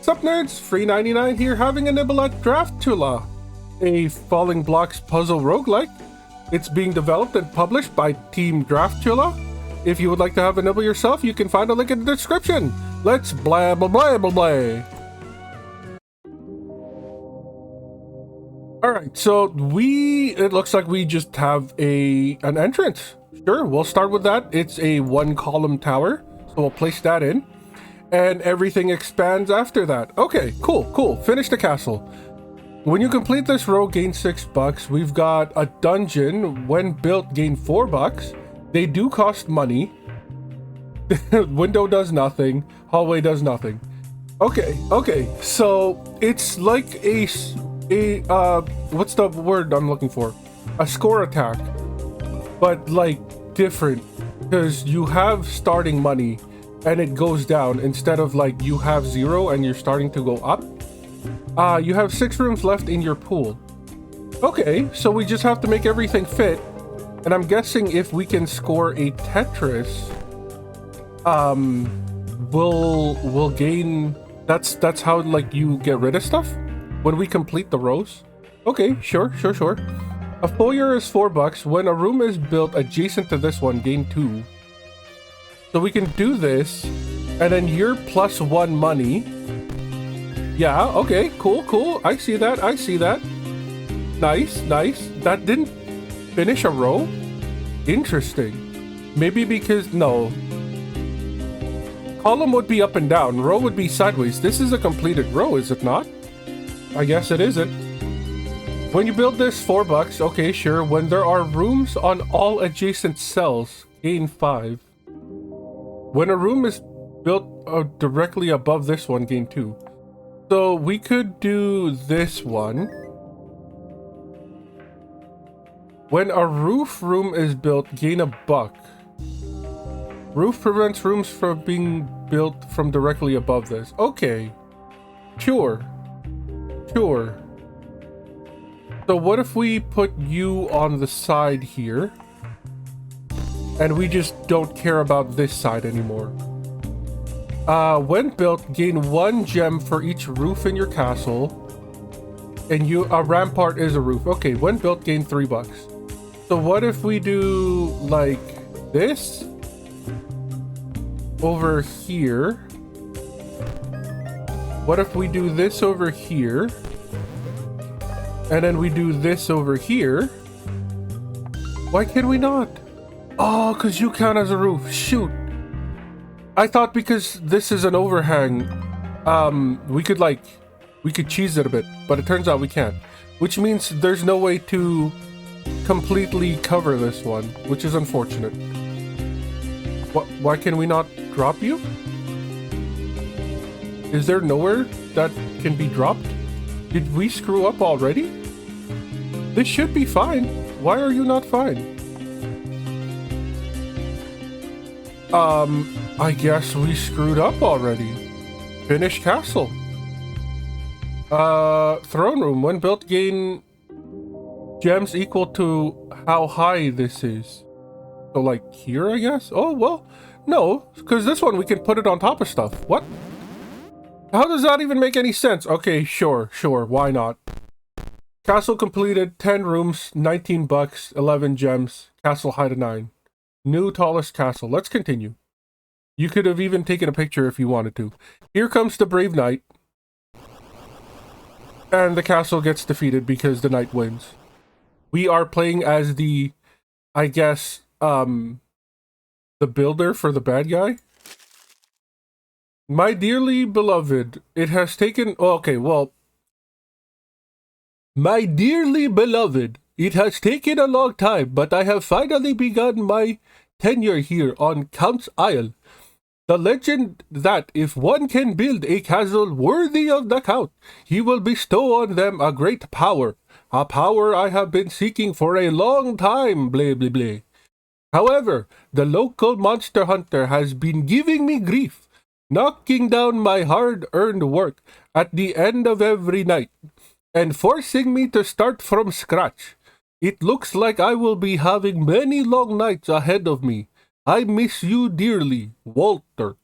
Sup Nerds, free 99 here, having a nibble at Draftula, a falling blocks puzzle roguelike. It's being developed and published by Team Draftula. If you would like to have a nibble yourself, you can find a link in the description. Let's blah blah blah blah blah. Alright, so it looks like we just have an entrance. Sure, we'll start with that. It's a 1-column tower, so we'll place that in. And everything expands after that. Okay, cool. Finish the castle. When you complete this row, gain $6. We've got a dungeon. When built, gain $4. They do cost money. Window does nothing. Hallway does nothing. Okay. So it's like a what's the word I'm looking for? A score attack, but like different, because you have starting money and it goes down instead of like you have 0 and you're starting to go up. You have 6 rooms left in your pool. Okay, so we just have to make everything fit. And I'm guessing if we can score a Tetris, we'll gain. That's how like you get rid of stuff when we complete the rows. Okay, sure. A foyer is $4. When a room is built adjacent to this one, gain 2. So we can do this, and then you're +1 money. Yeah, okay, cool. I see that. Nice. That didn't finish a row? Interesting. Maybe because, no. Column would be up and down, row would be sideways. This is a completed row, is it not? I guess it isn't. When you build this, $4. Okay, sure. When there are rooms on all adjacent cells, gain 5. When a room is built directly above this one, gain 2. So we could do this one. When a roof room is built, gain $1. Roof prevents rooms from being built from directly above this. Okay. Sure. So what if we put you on the side here? And we just don't care about this side anymore. When built, gain 1 gem for each roof in your castle. And a rampart is a roof. Okay, when built, gain $3. So what if we do like this over here? What if we do this over here? And then we do this over here? Why can we not? Oh, because you count as a roof. Shoot. I thought because this is an overhang, we could cheese it a bit, but it turns out we can't. Which means there's no way to completely cover this one, which is unfortunate. Why can we not drop you? Is there nowhere that can be dropped? Did we screw up already? This should be fine. Why are you not fine? I guess we screwed up already. Finish castle. Throne room. When built, gain gems equal to how high this is. So like here, I guess? Oh, well, no, because this one we can put it on top of stuff. What? How does that even make any sense? Okay, sure, why not? Castle completed, 10 rooms, $19, 11 gems, castle height of 9. New tallest castle. Let's continue. You could have even taken a picture if you wanted to. Here comes the brave knight. And the castle gets defeated because the knight wins. We are playing as the, I guess, the builder for the bad guy. My dearly beloved, it has taken... My dearly beloved, it has taken a long time, but I have finally begun my tenure here on Count's Isle. The legend that if one can build a castle worthy of the Count, he will bestow on them a great power. A power I have been seeking for a long time, blah blah blah. However, the local monster hunter has been giving me grief, knocking down my hard-earned work at the end of every night, and forcing me to start from scratch. It looks like I will be having many long nights ahead of me. I miss you dearly, Walter.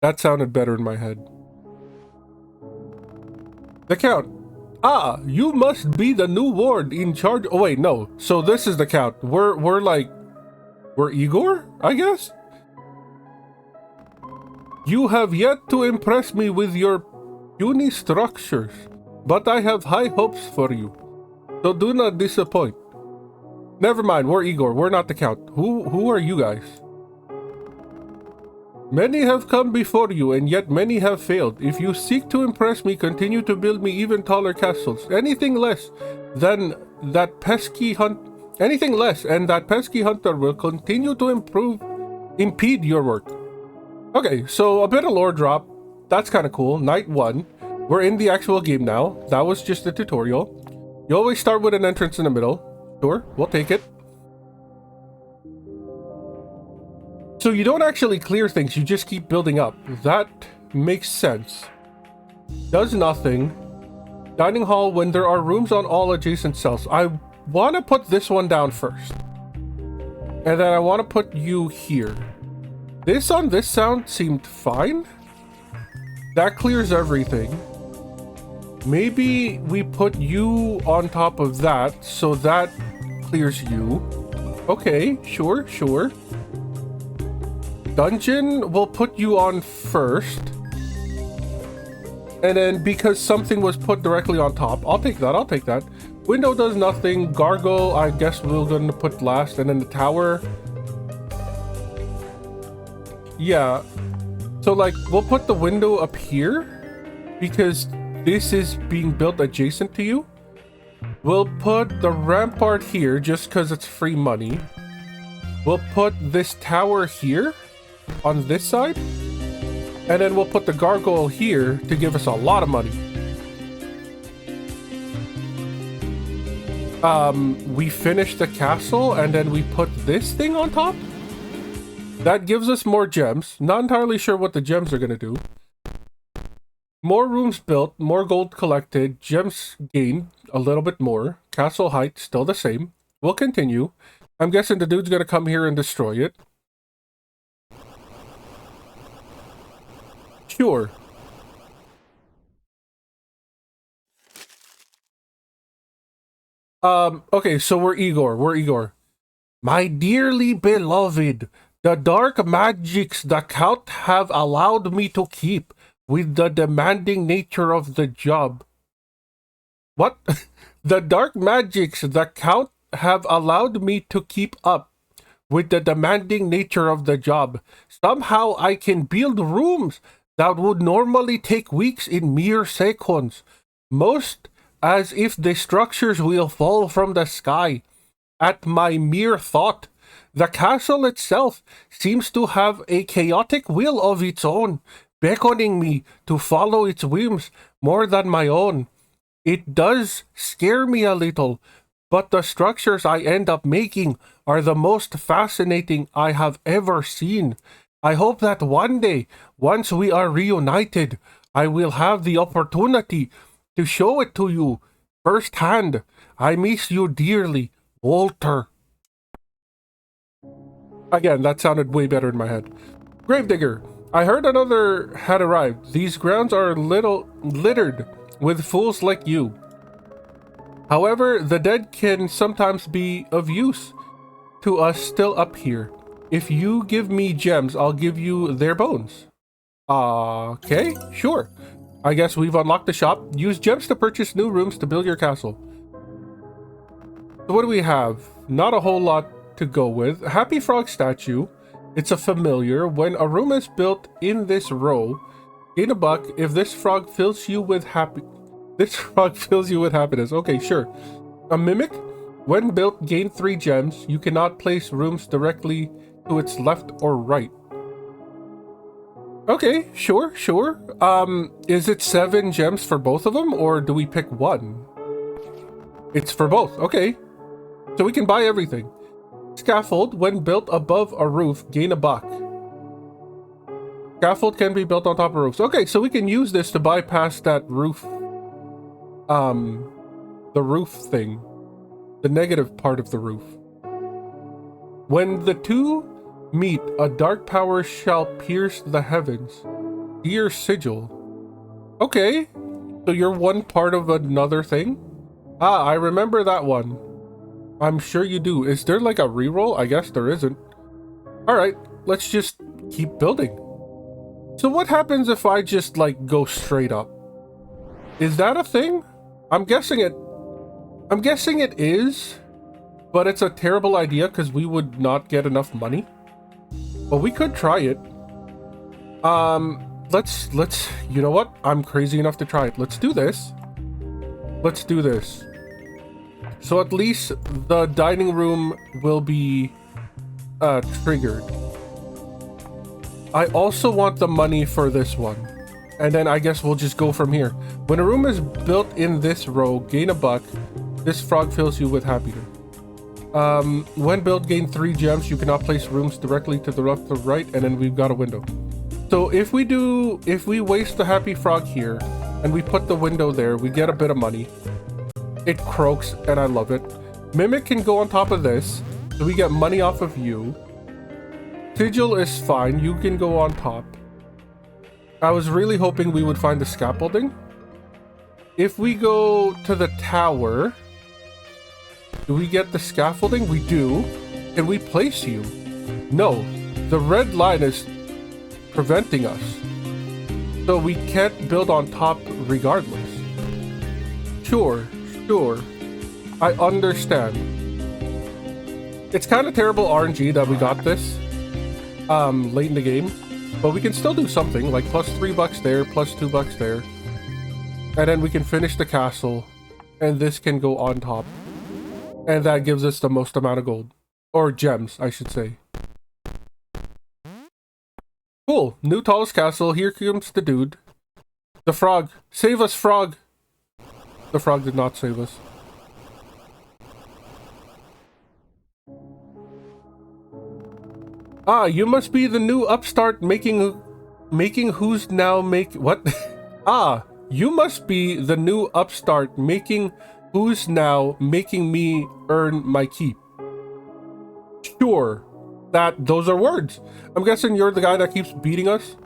That sounded better in my head. The Count. Ah, you must be the new ward in charge. Oh wait, no. So this is the Count. We're Igor, I guess? You have yet to impress me with your puny structures, but I have high hopes for you. So do not disappoint. Never mind, we're Igor. We're not the Count. Who are you guys? Many have come before you, and yet many have failed. If you seek to impress me, continue to build me even taller castles. Anything less, and that pesky hunter will continue to impede your work. Okay, so a bit of lore drop. That's kind of cool. Night 1. We're in the actual game now. That was just a tutorial. You always start with an entrance in the middle. Sure, we'll take it. So you don't actually clear things, you just keep building up. That makes sense. Does nothing. Dining hall when there are rooms on all adjacent cells. I want to put this one down first. And then I want to put you here. This on this sound seemed fine. That clears everything. Maybe we put you on top of that, so that clears you. Okay, sure. Dungeon, we'll put you on first. And then because something was put directly on top, I'll take that. Window does nothing. Gargoyle, I guess we're going to put last. And then the tower. Yeah. So like, we'll put the window up here because this is being built adjacent to you. We'll put the rampart here just because it's free money. We'll put this tower here on this side. And then we'll put the gargoyle here to give us a lot of money. We finish the castle and then we put this thing on top. That gives us more gems. Not entirely sure what the gems are going to do. More rooms built, more gold collected, gems gained a little bit more. Castle height still the same. We'll continue. I'm guessing the dude's going to come here and destroy it. Sure. Okay, so we're Igor. My dearly beloved, the dark magics the Count have allowed me to keep with the demanding nature of the job. What? The dark magics the Count have allowed me to keep up with the demanding nature of the job. Somehow I can build rooms that would normally take weeks in mere seconds. Most as if the structures will fall from the sky. At my mere thought, the castle itself seems to have a chaotic will of its own, beckoning me to follow its whims more than my own. It does scare me a little, but the structures I end up making are the most fascinating I have ever seen. I hope that one day, once we are reunited, I will have the opportunity to show it to you firsthand. I miss you dearly, Walter. Again, that sounded way better in my head. Gravedigger, I heard another had arrived. These grounds are littered with fools like you. However, the dead can sometimes be of use to us still up here. If you give me gems, I'll give you their bones. Okay, sure. I guess we've unlocked the shop. Use gems to purchase new rooms to build your castle. So what do we have? Not a whole lot to go with. Happy Frog statue. It's a familiar. When a room is built in this row, gain a buck if this frog fills you with happiness. Okay, sure. A mimic. When built, gain 3 gems. You cannot place rooms directly to its left or right. Okay, sure. Is it 7 gems for both of them, or do we pick one? It's for both. Okay. So we can buy everything. Scaffold. When built above a roof, gain a buck. Scaffold can be built on top of roofs. Okay, so we can use this to bypass that roof. The roof thing. The negative part of the roof. When the two meet, a dark power shall pierce the heavens. Dear sigil. Okay. So you're one part of another thing? Ah, I remember that one. I'm sure you do. Is there like a reroll? I guess there isn't. Alright, let's just keep building. So what happens if I just like go straight up? Is that a thing? I'm guessing it is, but it's a terrible idea because we would not get enough money. But we could try it. Let's, you know what? I'm crazy enough to try it. Let's do this. Let's do this. So at least the dining room will be triggered. I also want the money for this one. And then I guess we'll just go from here. When a room is built in this row, gain a buck. This frog fills you with happiness. When built, gain 3 gems. You cannot place rooms directly to the left or right, and then we've got a window. So if we waste the happy frog here, and we put the window there, we get a bit of money. It croaks, and I love it. Mimic can go on top of this, so we get money off of you. Sigil is fine. You can go on top. I was really hoping we would find the scaffolding. If we go to the tower, do we get the scaffolding? We do. Can we place you? No. The red line is preventing us. So we can't build on top regardless. Sure. I understand. It's kind of terrible RNG that we got this late in the game. But we can still do something, like plus $3 there, plus $2 there. And then we can finish the castle. And this can go on top. And that gives us the most amount of gold. Or gems, I should say. Cool. New tallest castle. Here comes the dude. The frog. Save us, frog. The frog did not save us. Ah, you must be the new upstart making who's now make what? Ah, you must be the new upstart making who's now making me earn my keep. Sure, those are words. I'm guessing you're the guy that keeps beating us.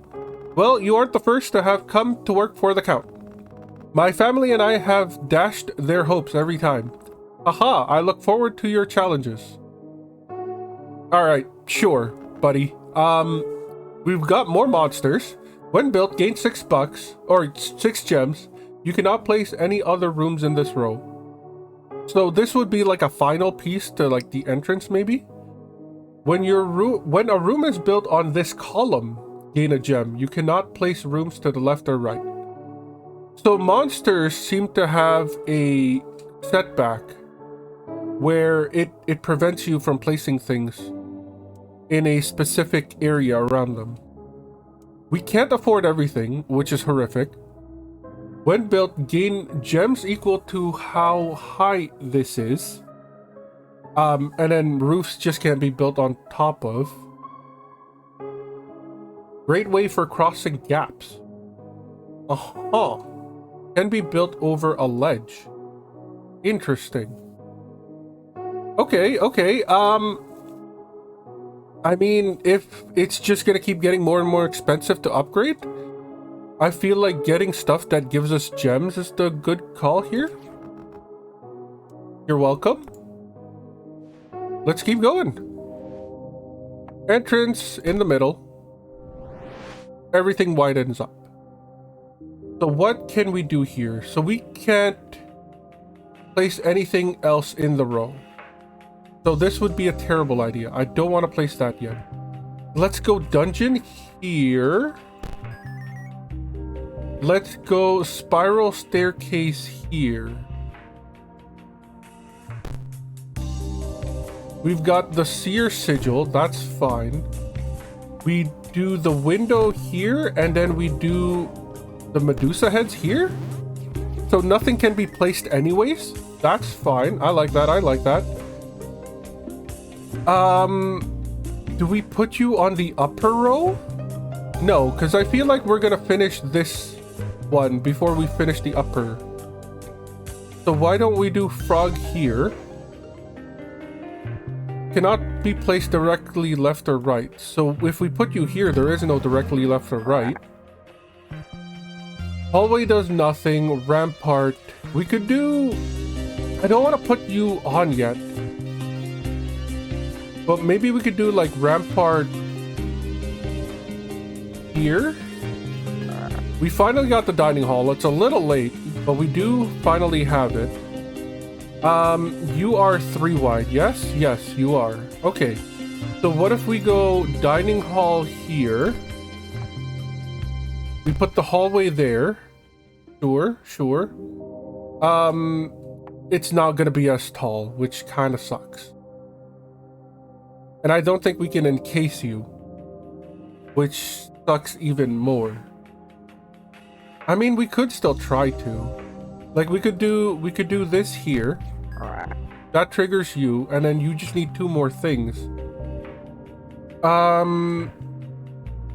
Well, you aren't the first to have come to work for the Count. My family and I have dashed their hopes every time. Aha, I look forward to your challenges. Alright, sure, buddy. We've got more monsters. When built, gain $6 or 6 gems. You cannot place any other rooms in this row. So this would be like a final piece to like the entrance maybe. When a room is built on this column, gain a gem. You cannot place rooms to the left or right. So monsters seem to have a setback where it prevents you from placing things in a specific area around them. We can't afford everything, which is horrific. When built, gain gems equal to how high this is. And then roofs just can't be built on top of. Great way for crossing gaps. Aha. Can be built over a ledge. Interesting. Okay. I mean, if it's just gonna keep getting more and more expensive to upgrade, I feel like getting stuff that gives us gems is the good call here. You're welcome. Let's keep going. Entrance in the middle. Everything widens up. So what can we do here? So we can't place anything else in the row. So this would be a terrible idea. I don't want to place that yet. Let's go dungeon here. Let's go spiral staircase here. We've got the seer sigil. That's fine. We do the window here, and then we do the Medusa heads here. So nothing can be placed anyways. That's fine. I like that. Do we put you on the upper row? No, because I feel like we're gonna finish this one before we finish the upper. So why don't we do frog here? Cannot be placed directly left or right. So if we put you here, there is no directly left or right. Hallway does nothing. Rampart. We could do... I don't want to put you on yet. But maybe we could do like rampart here. We finally got the dining hall. It's a little late, but we do finally have it. You are 3 wide. Yes? Yes, you are. Okay. So what if we go dining hall here? We put the hallway there. Sure, sure. It's not gonna be as tall, which kind of sucks. And I don't think we can encase you, which sucks even more. I mean, we could still try to. Like, we could do this here. That triggers you, and then you just need 2 more things.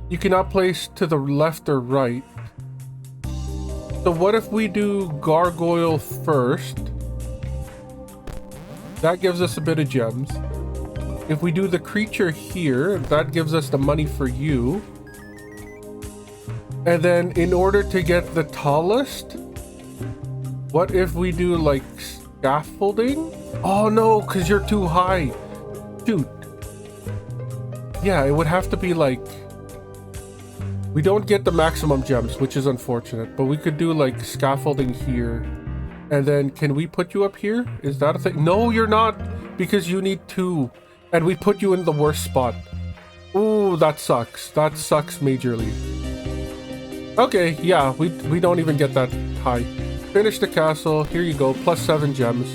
You cannot place to the left or right. So what if we do gargoyle first? That gives us a bit of gems. If we do the creature here, that gives us the money for you. And then in order to get the tallest, what if we do like scaffolding? Oh no, because you're too high. Shoot. Yeah, it would have to be like... We don't get the maximum gems, which is unfortunate, but we could do like scaffolding here. And then can we put you up here? Is that a thing? No, you're not, because you need 2. And we put you in the worst spot. Ooh, that sucks. That sucks majorly. Okay, yeah, we don't even get that high. Finish the castle. Here you go. Plus 7 gems.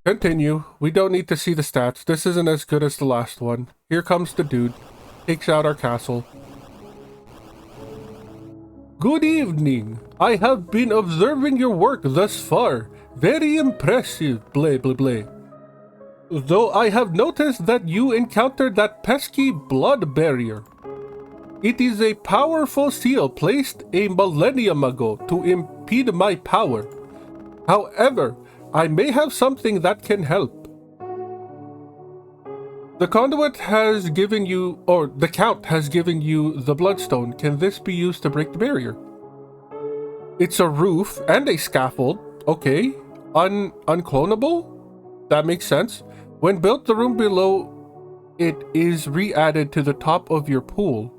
Continue. We don't need to see the stats. This isn't as good as the last one. Here comes the dude. Takes out our castle. Good evening. I have been observing your work thus far. Very impressive, blah blah blah. Though I have noticed that you encountered that pesky blood barrier. It is a powerful seal placed a millennium ago to impede my power. However, I may have something that can help. The conduit has given you, or the count has given you the bloodstone. Can this be used to break the barrier? It's a roof and a scaffold. Okay. Unclonable? That makes sense. When built, the room below it is re-added to the top of your pool.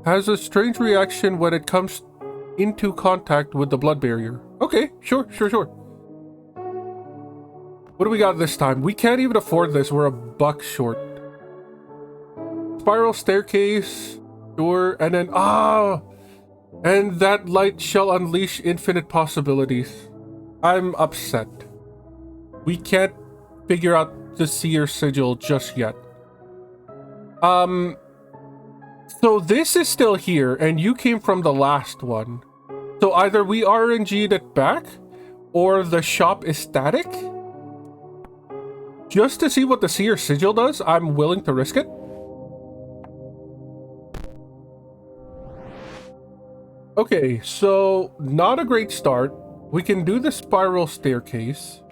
Has a strange reaction when it comes into contact with the blood barrier. Okay, sure. What do we got this time? We can't even afford this. We're $1 short. Spiral staircase. Sure. And then, and that light shall unleash infinite possibilities. I'm upset. We can't figure out the seer sigil just yet. So this is still here, and you came from the last one. So either we RNG'd it back, or the shop is static. Just to see what the seer sigil does, I'm willing to risk it. Okay, so not a great start. We can do the spiral staircase.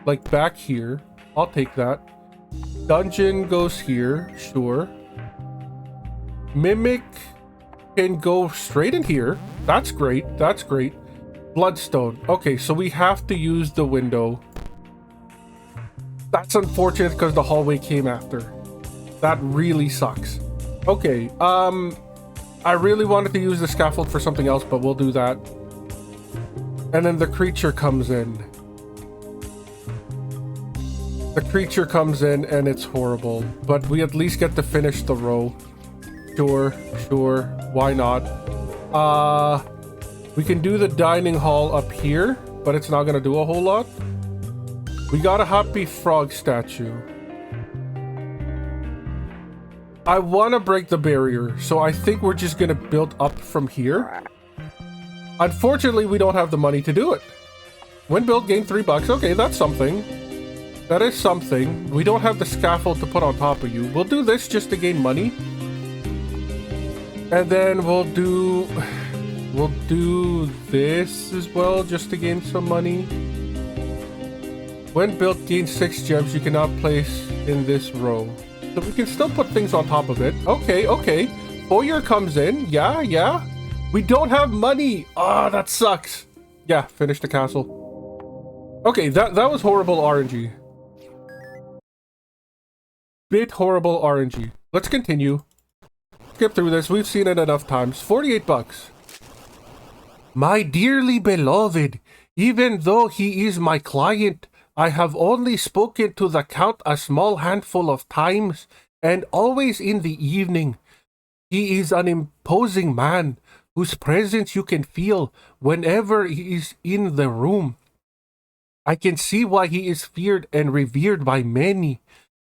Like back here. I'll take that. Dungeon goes here, sure. Mimic can go straight in here. That's great, that's great. Bloodstone. Okay, so we have to use the window. That's unfortunate because the hallway came after. That really sucks. Okay, I really wanted to use the scaffold for something else, but we'll do that. And then the creature comes in. The creature comes in and it's horrible, but we at least get to finish the row. Sure, why not? We can do the dining hall up here, but it's not gonna do a whole lot. We got a happy frog statue. I want to break the barrier, so I think we're just gonna build up from here. Unfortunately, we don't have the money to do it. When built, gain $3. Okay, that's something. That is something. We don't have the scaffold to put on top of you. We'll do this just to gain money. And then we'll do this as well just to gain some money. When built, gain 6 gems you cannot place in this row. So we can still put things on top of it. Okay. Foyer comes in. Yeah. We don't have money. Ah, that sucks. Yeah, finish the castle. Okay, that was horrible RNG. Bit horrible RNG. Let's continue. Skip through this. We've seen it enough times. 48 bucks. My dearly beloved, even though he is my client, I have only spoken to the Count a small handful of times, and always in the evening. He is an imposing man, whose presence you can feel whenever he is in the room. I can see why he is feared and revered by many.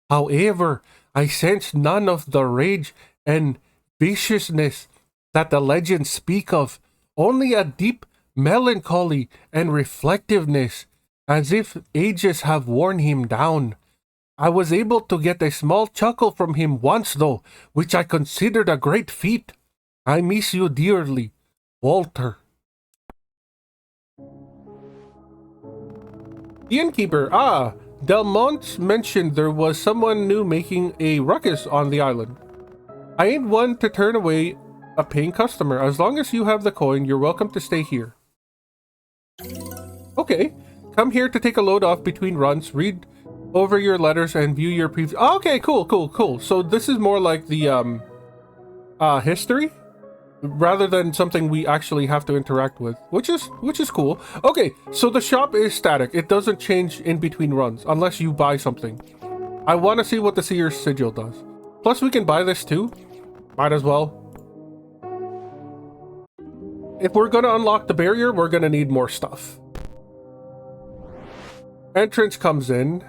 However, I sense none of the rage and viciousness that the legends speak of, only a deep melancholy and reflectiveness, as if ages have worn him down. I was able to get a small chuckle from him once, though, which I considered a great feat. I miss you dearly, Walter. The innkeeper. Ah, Delmont mentioned there was someone new making a ruckus on the island. I ain't one to turn away a paying customer. As long as you have the coin, you're welcome to stay here. Okay. Come here to take a load off between runs, read over your letters, and view your previous... Oh, okay, cool. So this is more like the, history? Rather than something we actually have to interact with, which is cool. Okay, so the shop is static. It doesn't change in between runs, unless you buy something. I want to see what the Seer's Sigil does. Plus, we can buy this too. Might as well. If we're gonna unlock the barrier, we're gonna need more stuff. Entrance comes in.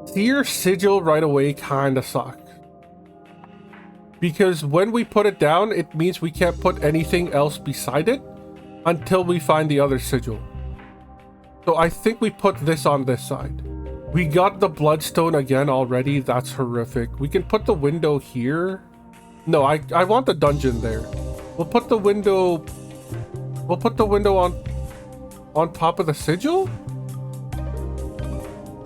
Seer's Sigil right away kinda sucks. Because when we put it down, it means we can't put anything else beside it until we find the other sigil. So I think we put this on this side. We got the bloodstone again already. That's horrific. We can put the window here. No, I want the dungeon there. We'll put the window on top of the sigil?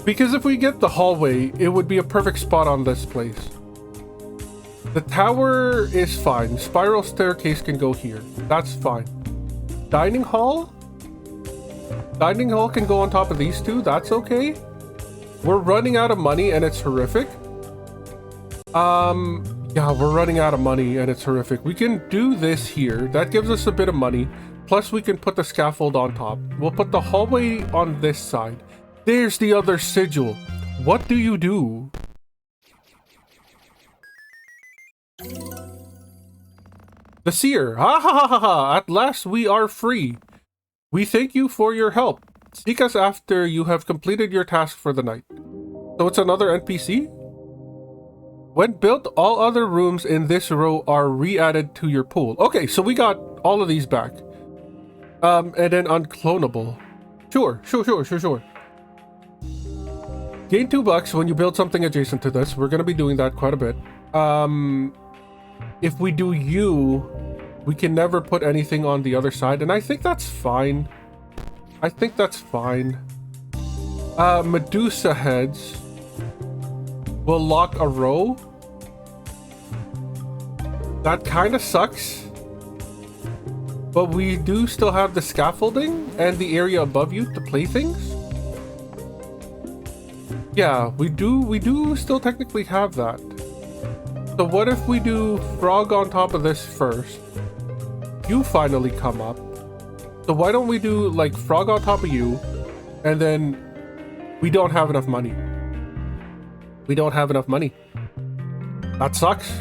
Because if we get the hallway, it would be a perfect spot on this place. The tower is fine. Spiral staircase can go here. That's fine. Dining hall? Dining hall can go on top of these two. That's okay. We're running out of money and it's horrific. Yeah, we're running out of money and it's horrific. We can do this here. That gives us a bit of money. Plus we can put the scaffold on top. We'll put the hallway on this side. There's the other sigil. What do you do? The Seer. Ha ha ha ha ha! At last we are free. We thank you for your help. Seek us after you have completed your task for the night. So it's another NPC? When built, all other rooms in this row are re-added to your pool. Okay, so we got all of these back. And then unclonable. Sure. Gain $2 when you build something adjacent to this. We're gonna be doing that quite a bit. If we do you, we can never put anything on the other side, and I think that's fine. Medusa heads will lock a row. That kind of sucks. But we do still have the scaffolding and the area above you to play things. Yeah, we do still technically have that. So what if we do frog on top of this first? You finally come up. So why don't we do like frog on top of you, and then we don't have enough money. That sucks.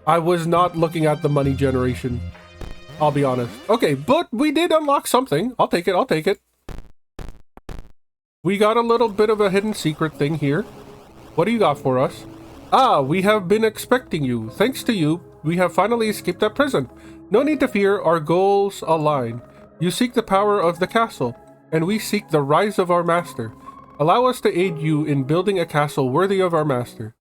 I was not looking at the money generation. I'll be honest. Okay, but we did unlock something. I'll take it. We got a little bit of a hidden secret thing here. What do you got for us? Ah, we have been expecting you. Thanks to you, we have finally escaped that prison. No need to fear, our goals align. You seek the power of the castle, and we seek the rise of our master. Allow us to aid you in building a castle worthy of our master.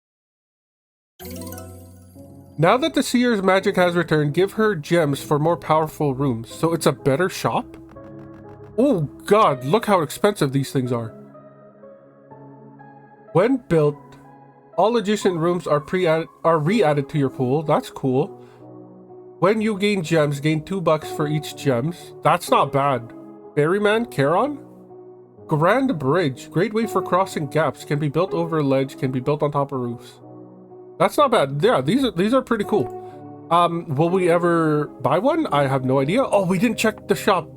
Now that the Seer's magic has returned, give her gems for more powerful rooms. So it's a better shop? Oh god, look how expensive these things are. When built, All adjacent rooms are re-added to your pool. That's cool. When you gain gems, gain $2 for each gems. That's not bad. Ferryman, Charon? Grand Bridge. Great way for crossing gaps. Can be built over a ledge. Can be built on top of roofs. That's not bad. Yeah, these are pretty cool. Will we ever buy one? I have no idea. Oh, we didn't check the shop.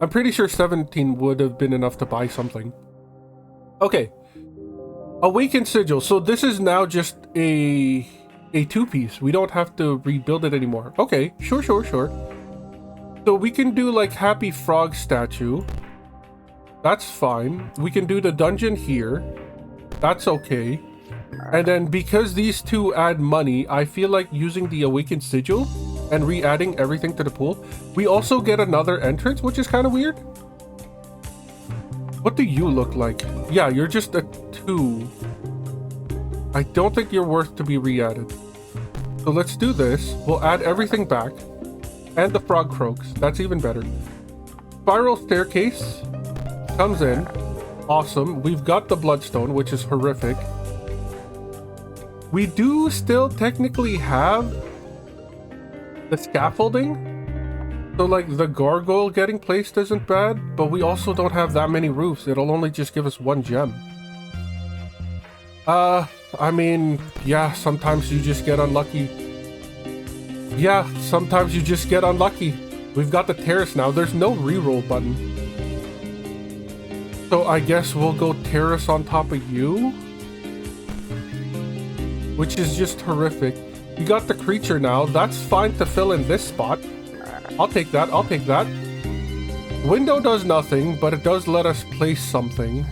I'm pretty sure 17 would have been enough to buy something. Okay. Awakened Sigil. So this is now just a two-piece. We don't have to rebuild it anymore. Okay, sure. So we can do like Happy Frog statue. That's fine. We can do the dungeon here. That's okay. And then because these two add money, I feel like using the Awakened Sigil and re-adding everything to the pool. We also get another entrance, which is kind of weird. What do you look like? Yeah, you're just a 2. I don't think you're worth to be re-added. So let's do this. We'll add everything back. And the frog croaks. That's even better. Spiral staircase comes in. Awesome. We've got the bloodstone, which is horrific. We do still technically have the scaffolding. So like the gargoyle getting placed isn't bad, but we also don't have that many roofs. It'll only just give us 1 gem. I mean, yeah, sometimes you just get unlucky. Yeah, sometimes you just get unlucky. We've got the terrace now. There's no reroll button. So I guess we'll go terrace on top of you. Which is just horrific. You got the creature now. That's fine to fill in this spot. I'll take that. I'll take that. Window does nothing, but it does let us place something.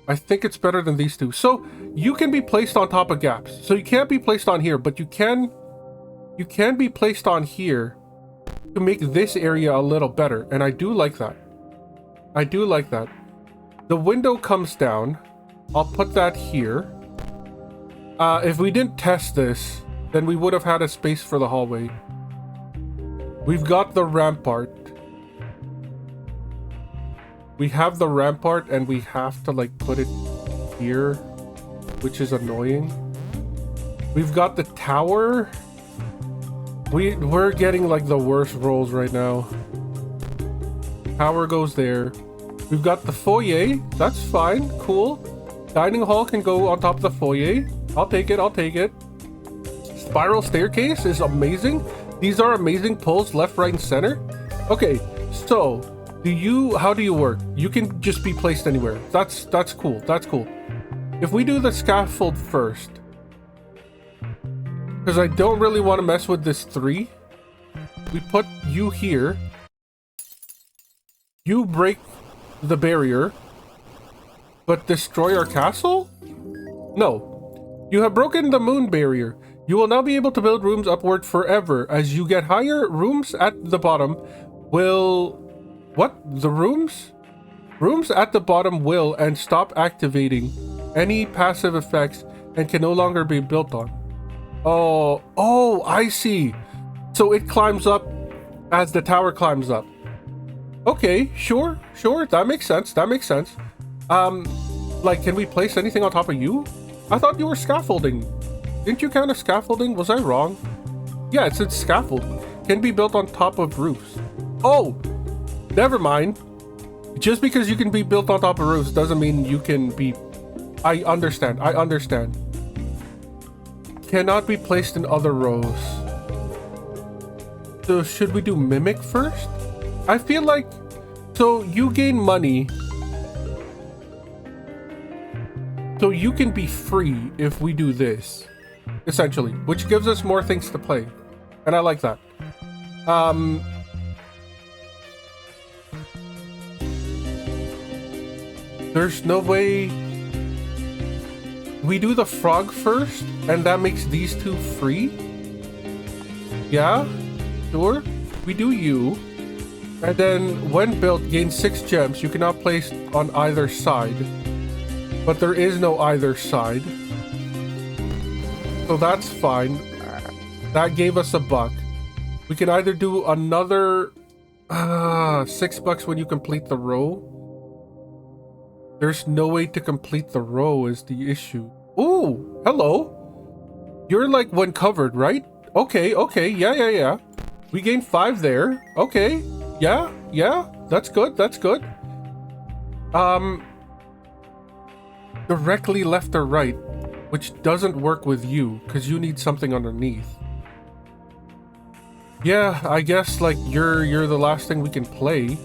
I think it's better than these two. So you can be placed on top of gaps. So you can't be placed on here, but you can be placed on here to make this area a little better. And I do like that. I do like that. The window comes down. I'll put that here. If we didn't test this, then we would have had a space for the hallway. We've got the rampart. We have the rampart and we have to like put it here, which is annoying. We've got the tower. We're getting like the worst rolls right now. Tower goes there. We've got the foyer. That's fine. Cool. Dining hall can go on top of the foyer. I'll take it. I'll take it. Spiral staircase is amazing. These are amazing pulls left, right, and center. Okay, so how do you work? You can just be placed anywhere. That's cool. That's cool. If we do the scaffold first, because I don't really want to mess with this 3. We put you here. You break the barrier, but destroy our castle? No. You have broken the moon barrier. You will now be able to build rooms upward forever. As you get higher, rooms at the bottom will... What? The rooms? Rooms at the bottom will and stop activating any passive effects and can no longer be built on. Oh, I see. So it climbs up as the tower climbs up. Okay, sure. That makes sense. Like, can we place anything on top of you? I thought you were scaffolding. Didn't you count as scaffolding? Was I wrong? Yeah, it said scaffold. Can be built on top of roofs. Oh, never mind. Just because you can be built on top of roofs doesn't mean you can be... I understand. Cannot be placed in other rows. So should we do mimic first? I feel like... So you gain money. So you can be free if we do this. Essentially. Which gives us more things to play. And I like that. There's no way... We do the frog first, and that makes these 2 free? Yeah? Sure. We do you. And then, when built, gain 6 gems. You cannot place on either side. But there is no either side. So that's fine. That gave us $1. We can either do another... $6 when you complete the row. There's no way to complete the row is the issue. Ooh, hello. You're like when covered, right? Okay, okay, yeah. We gained 5 there. Okay, yeah, that's good, that's good. Directly left or right, which doesn't work with you, because you need something underneath. Yeah, I guess, like, you're the last thing we can play.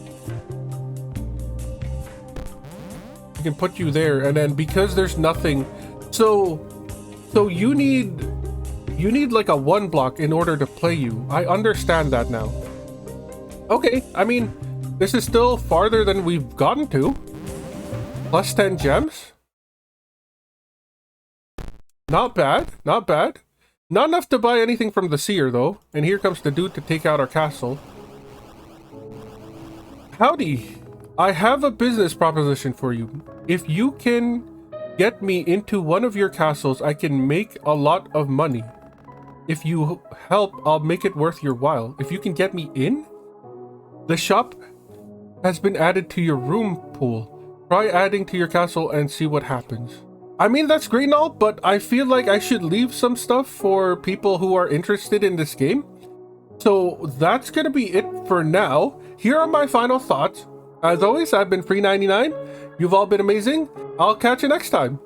We can put you there, and then because there's nothing... So you need like a 1 block in order to play you. I understand that now. Okay, I mean, this is still farther than we've gotten to. Plus 10 gems. Not bad, not bad. Not enough to buy anything from the seer, though. And here comes the dude to take out our castle. Howdy. I have a business proposition for you. If you can get me into one of your castles, I can make a lot of money. If you help, I'll make it worth your while. If you can get me in? The shop has been added to your room pool. Try adding to your castle and see what happens. I mean, that's great and all, but I feel like I should leave some stuff for people who are interested in this game. So that's gonna be it for now. Here are my final thoughts. As always, I've been Free99. You've all been amazing. I'll catch you next time.